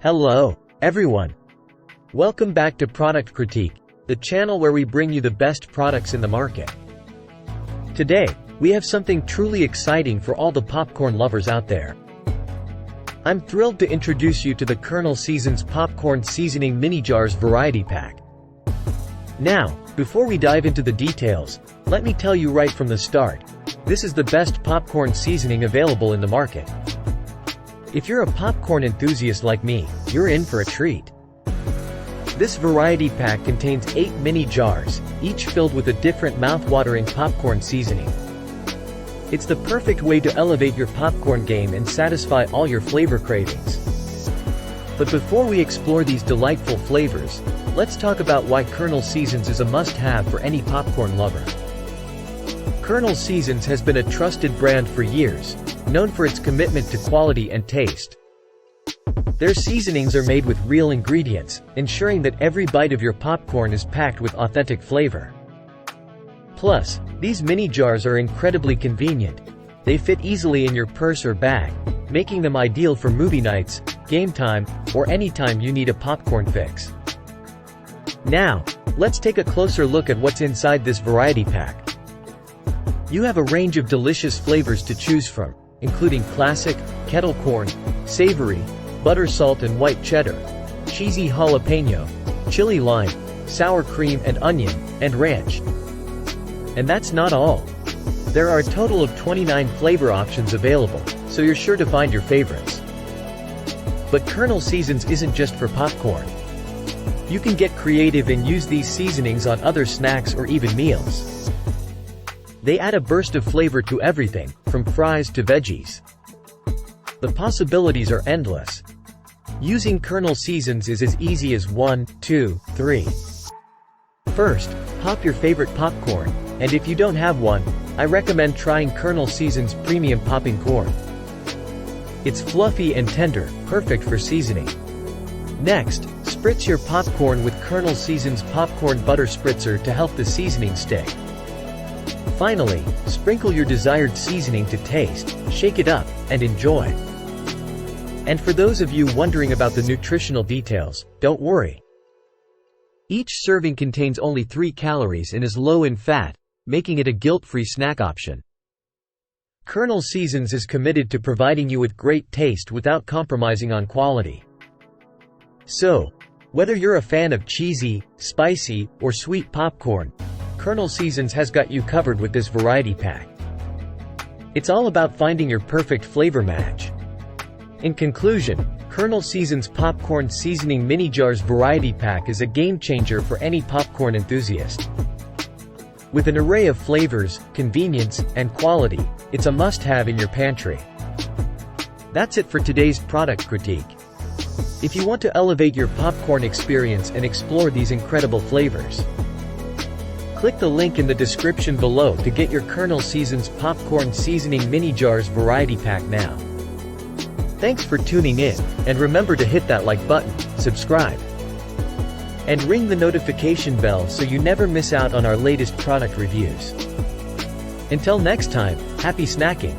Hello, everyone. Welcome back to Product Critique, the channel where we bring you the best products in the market. Today, we have something truly exciting for all the popcorn lovers out there. I'm thrilled to introduce you to the Kernel Seasons Popcorn Seasoning Mini Jars Variety Pack. Now, before we dive into the details, let me tell you right from the start, this is the best popcorn seasoning available in the market. If you're a popcorn enthusiast like me, you're in for a treat. This variety pack contains 8 mini jars, each filled with a different mouth-watering popcorn seasoning. It's the perfect way to elevate your popcorn game and satisfy all your flavor cravings. But before we explore these delightful flavors, let's talk about why Kernel Seasons is a must-have for any popcorn lover. Kernel Seasons has been a trusted brand for years, known for its commitment to quality and taste. Their seasonings are made with real ingredients, ensuring that every bite of your popcorn is packed with authentic flavor. Plus, these mini jars are incredibly convenient. They fit easily in your purse or bag, making them ideal for movie nights, game time, or anytime you need a popcorn fix. Now, let's take a closer look at what's inside this variety pack. You have a range of delicious flavors to choose from, including classic, kettle corn, savory, butter salt and white cheddar, cheesy jalapeno, chili lime, sour cream and onion, and ranch. And that's not all. There are a total of 29 flavor options available, so you're sure to find your favorites. But Kernel Seasons isn't just for popcorn. You can get creative and use these seasonings on other snacks or even meals. They add a burst of flavor to everything, from fries to veggies. The possibilities are endless. Using Kernel Seasons is as easy as 1, 2, 3. First, pop your favorite popcorn, and if you don't have one, I recommend trying Kernel Seasons Premium Popping Corn. It's fluffy and tender, perfect for seasoning. Next, spritz your popcorn with Kernel Seasons Popcorn Butter Spritzer to help the seasoning stick. Finally, sprinkle your desired seasoning to taste, shake it up, and enjoy. And for those of you wondering about the nutritional details, don't worry. Each serving contains only 3 calories and is low in fat, making it a guilt-free snack option. Kernel Seasons is committed to providing you with great taste without compromising on quality. So, whether you're a fan of cheesy, spicy, or sweet popcorn, Kernel Seasons has got you covered with this variety pack. It's all about finding your perfect flavor match. In conclusion, Kernel Seasons Popcorn Seasoning Mini Jars Variety Pack is a game-changer for any popcorn enthusiast. With an array of flavors, convenience, and quality, it's a must-have in your pantry. That's it for today's product critique. If you want to elevate your popcorn experience and explore these incredible flavors, click the link in the description below to get your Kernel Seasons Popcorn Seasoning Mini Jars Variety Pack now. Thanks for tuning in, and remember to hit that like button, subscribe, and ring the notification bell so you never miss out on our latest product reviews. Until next time, happy snacking!